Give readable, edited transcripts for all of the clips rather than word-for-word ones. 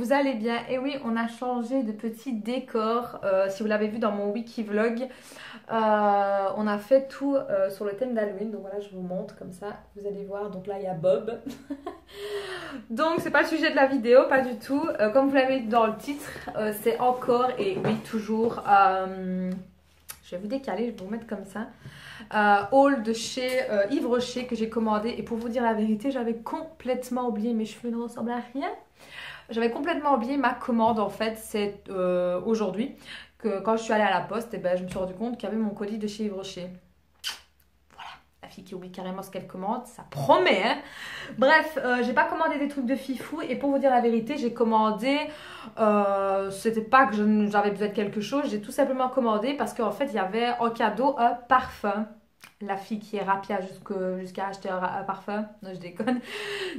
vous allez bien. Et oui, on a changé de petit décor. Si vous l'avez vu dans mon wiki vlog, on a fait tout sur le thème d'Halloween. Donc voilà, je vous montre comme ça. Vous allez voir. Donc là, il y a Bob. Donc c'est pas le sujet de la vidéo, pas du tout. Comme vous l'avez vu dans le titre, c'est encore et oui, toujours. Je vais vous décaler, je vais vous mettre comme ça. Haul de chez Yves Rocher que j'ai commandé. Et pour vous dire la vérité, j'avais complètement oublié, mes cheveux ne ressemblent à rien. J'avais complètement oublié ma commande en fait, c'est aujourd'hui que quand je suis allée à la poste, et ben, je me suis rendu compte qu'il y avait mon colis de chez Yves Rocher. Voilà, la fille qui oublie carrément ce qu'elle commande, ça promet hein. Bref, j'ai pas commandé des trucs de fifou et pour vous dire la vérité, j'ai commandé, c'était pas que j'avais besoin de quelque chose, j'ai tout simplement commandé parce qu'en fait il y avait en cadeau un parfum. La fille qui est rapia jusqu'à acheter un parfum. Non, je déconne.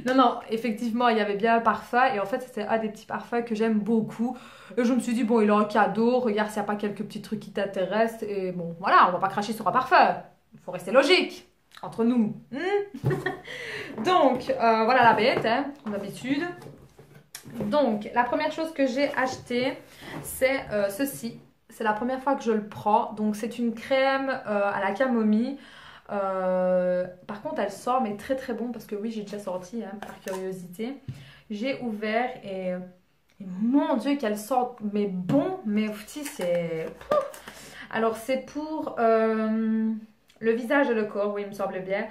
Non, non, effectivement, il y avait bien un parfum. Et en fait, c'était un des petits parfums que j'aime beaucoup. Et je me suis dit, bon, il a un cadeau. Regarde s'il n'y a pas quelques petits trucs qui t'intéressent. Et bon, voilà, on va pas cracher sur un parfum. Il faut rester logique. Entre nous. Donc, voilà la bête, hein, comme d'habitude. Donc, la première chose que j'ai acheté, c'est ceci. C'est la première fois que je le prends. Donc, c'est une crème à la camomille. Par contre, elle sort, mais très très bon. Parce que oui, j'ai déjà sorti, hein, par curiosité. J'ai ouvert et mon Dieu, qu'elle sort. Mais bon, mais petit, c'est... Alors, c'est pour le visage et le corps. Oui, il me semble bien.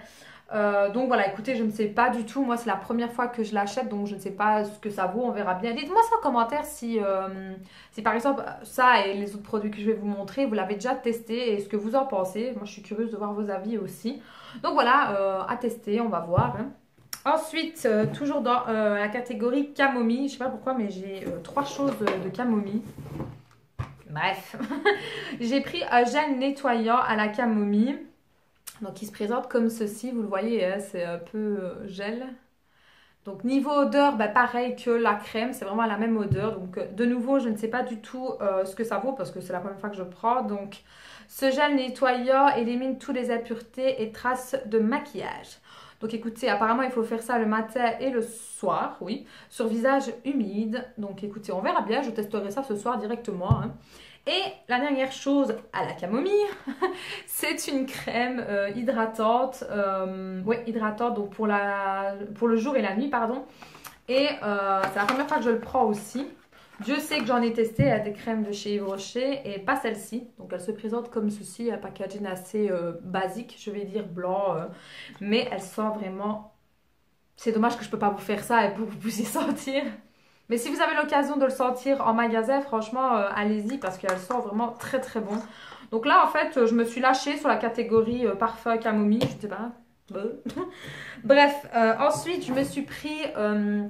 Donc voilà, écoutez, je ne sais pas du tout. Moi, c'est la première fois que je l'achète, donc je ne sais pas ce que ça vaut. On verra bien. Dites-moi ça en commentaire si, si par exemple ça et les autres produits que je vais vous montrer, vous l'avez déjà testé et ce que vous en pensez. Moi, je suis curieuse de voir vos avis aussi. Donc voilà, à tester, on va voir. Hein. Ensuite, toujours dans la catégorie camomille. Je sais pas pourquoi, mais j'ai trois choses de camomille. Bref, j'ai pris un gel nettoyant à la camomille. Donc il se présente comme ceci, vous le voyez, hein, c'est un peu gel. Donc niveau odeur, bah, pareil que la crème, c'est vraiment la même odeur. Donc de nouveau, je ne sais pas du tout ce que ça vaut parce que c'est la première fois que je prends. Donc ce gel nettoyant élimine toutes les impuretés et traces de maquillage. Donc écoutez, apparemment il faut faire ça le matin et le soir, oui, sur visage humide. Donc écoutez, on verra bien, je testerai ça ce soir directement. Hein. Et la dernière chose à la camomille, c'est une crème hydratante, ouais, hydratante donc pour le jour et la nuit, pardon. Et c'est la première fois que je le prends aussi. Dieu sait que j'en ai testé des crèmes de chez Yves Rocher et pas celle-ci. Donc elle se présente comme ceci, un packaging assez basique, je vais dire blanc. Mais elle sent vraiment... C'est dommage que je ne peux pas vous faire ça et pour que vous puissiez sentir. Mais si vous avez l'occasion de le sentir en magasin, franchement, allez-y parce qu'elle sent vraiment très très bon. Donc là, en fait, je me suis lâchée sur la catégorie parfum camomille, je sais pas. Bref, ensuite, je me suis pris un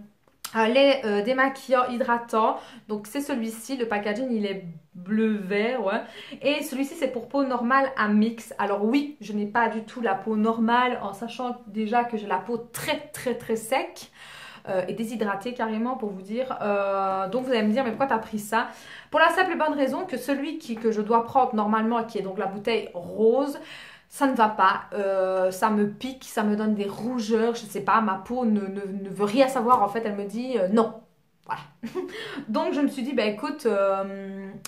lait démaquillant hydratant. Donc c'est celui-ci, le packaging, il est bleu-vert, ouais. Et celui-ci, c'est pour peau normale à mix. Alors oui, je n'ai pas du tout la peau normale en sachant déjà que j'ai la peau très très très sec. Et déshydratée carrément pour vous dire. Donc vous allez me dire mais pourquoi t'as pris ça? Pour la simple et bonne raison que celui que je dois prendre normalement qui est donc la bouteille rose, ça ne va pas, ça me pique, ça me donne des rougeurs, je sais pas, ma peau ne veut rien savoir en fait, elle me dit non. Voilà. Donc je me suis dit, bah écoute,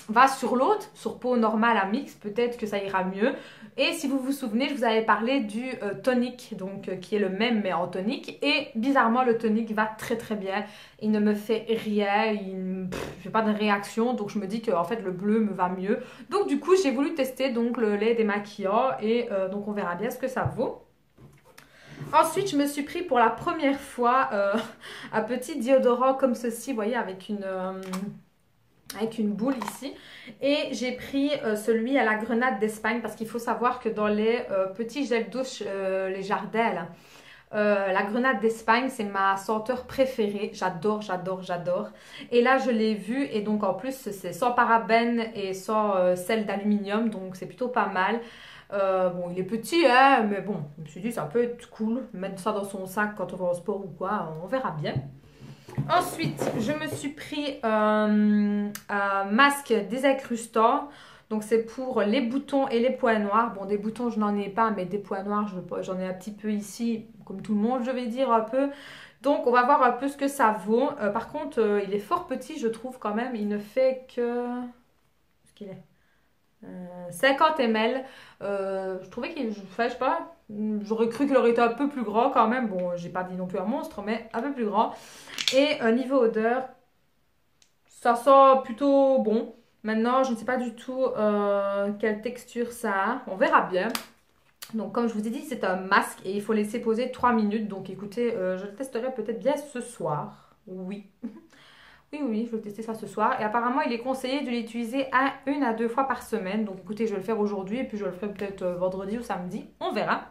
va sur l'autre, sur peau normale à mix, peut-être que ça ira mieux. Et si vous vous souvenez, je vous avais parlé du tonique, donc qui est le même mais en tonique. Et bizarrement, le tonique va très très bien. Il ne me fait rien, je n'ai pas de réaction, donc je me dis que en fait le bleu me va mieux. Donc du coup, j'ai voulu tester donc le lait démaquillant et donc on verra bien ce que ça vaut. Ensuite, je me suis pris pour la première fois un petit déodorant comme ceci, vous voyez, avec une boule ici. Et j'ai pris celui à la grenade d'Espagne parce qu'il faut savoir que dans les petits gels douche, les jardins, là, la grenade d'Espagne, c'est ma senteur préférée. J'adore, j'adore, j'adore. Et là, je l'ai vu et donc en plus, c'est sans parabènes et sans sel d'aluminium, donc c'est plutôt pas mal. Bon, il est petit, hein, mais bon, je me suis dit, ça peut être cool, mettre ça dans son sac quand on va au sport ou quoi, on verra bien. Ensuite, je me suis pris un masque désincrustant. Donc, c'est pour les boutons et les points noirs. Bon, des boutons, je n'en ai pas, mais des points noirs, j'en ai un petit peu ici, comme tout le monde, je vais dire un peu. Donc on va voir un peu ce que ça vaut. Par contre, il est fort petit, je trouve quand même. Il ne fait que... Ce qu'il est 50 ml. Je trouvais qu'il... Enfin, je sais pas. J'aurais cru qu'il aurait été un peu plus grand quand même. Bon, j'ai pas dit non plus un monstre, mais un peu plus grand. Et niveau odeur, ça sent plutôt bon. Maintenant, je ne sais pas du tout quelle texture ça a. On verra bien. Donc, comme je vous ai dit, c'est un masque et il faut laisser poser 3 minutes. Donc, écoutez, je le testerai peut-être bien ce soir. Oui. Oui, oui, je vais tester ça ce soir. Et apparemment, il est conseillé de l'utiliser une à deux fois par semaine. Donc, écoutez, je vais le faire aujourd'hui et puis je le ferai peut-être vendredi ou samedi. On verra.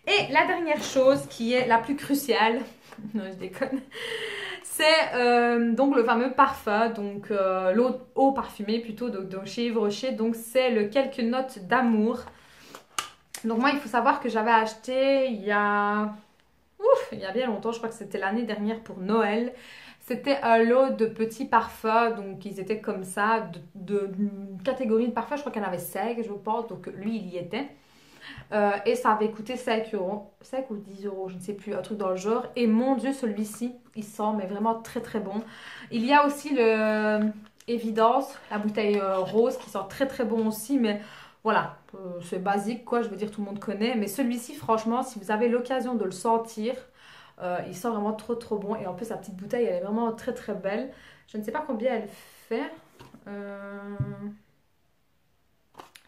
Et la dernière chose qui est la plus cruciale, non, je déconne, c'est donc le fameux parfum, donc l'eau parfumée plutôt, donc chez Yves Rocher. Donc, c'est le Quelques notes d'amour. Donc moi, il faut savoir que j'avais acheté il y a bien longtemps, je crois que c'était l'année dernière pour Noël. C'était un lot de petits parfums, donc ils étaient comme ça, d'une catégorie de parfums, je crois qu'il y en avait 5, je pense, donc lui, il y était. Et ça avait coûté 5 euros, 5 ou 10 euros, je ne sais plus, un truc dans le genre. Et mon Dieu, celui-ci, il sent mais vraiment très très bon. Il y a aussi le Évidence, la bouteille rose qui sent très très bon aussi, mais voilà, c'est basique quoi, je veux dire tout le monde connaît. Mais celui-ci, franchement, si vous avez l'occasion de le sentir, il sent vraiment trop trop bon. Et en plus, la petite bouteille, elle est vraiment très très belle. Je ne sais pas combien elle fait.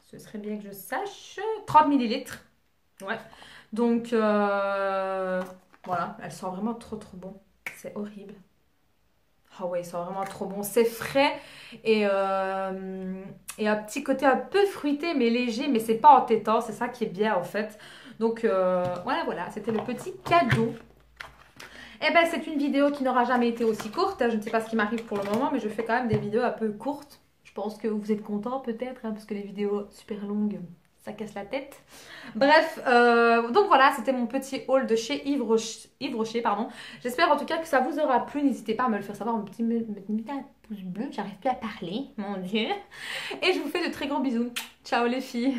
Ce serait bien que je sache. 30 millilitres. Ouais. Donc, voilà, elle sent vraiment trop trop bon. C'est horrible. Ah ouais, il sent vraiment trop bon. C'est frais et un petit côté un peu fruité mais léger, mais c'est pas entêtant. C'est ça qui est bien en fait. Donc, voilà, c'était le petit cadeau. Eh ben, c'est une vidéo qui n'aura jamais été aussi courte. Je ne sais pas ce qui m'arrive pour le moment, mais je fais quand même des vidéos un peu courtes. Je pense que vous êtes contents peut-être, hein, parce que les vidéos super longues, ça casse la tête. Bref, donc voilà, c'était mon petit haul de chez Yves Rocher, pardon. J'espère en tout cas que ça vous aura plu. N'hésitez pas à me le faire savoir, me mettre un pouce bleu. J'arrive plus à parler, mon Dieu. Et je vous fais de très gros bisous. Ciao les filles.